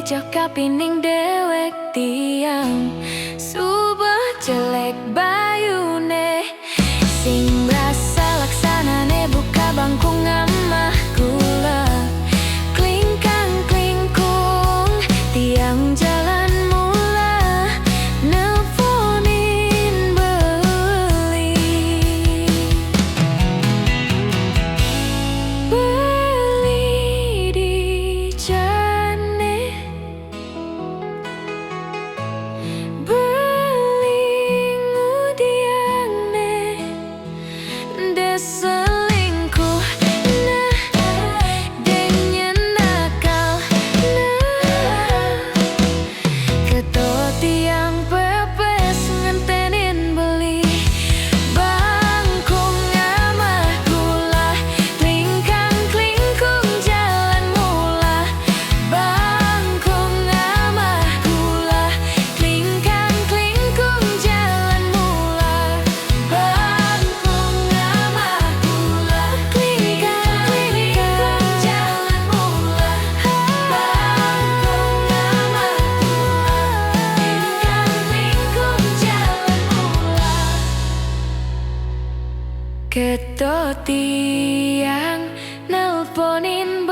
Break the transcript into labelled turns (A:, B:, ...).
A: bejo kapining dewek tiang subah jelek bayune sing rasa laksanane buka bangku ngamah kula klingkang klingkung tiang jalan mula nelponin beli di jane beli ngudiane deselingkuh nah denyen nakal nah ketot tiang pepes ngentenin beli bangkung ngamah gula klingkang klingkung jalan mula bangkung ngamah gula klingkang klingkung jalan mula bangkung ngamah gula klingkang klingkung jalan mula bangkung ngamah gula klingkang klingkung jalan mula ketot tiang nelponin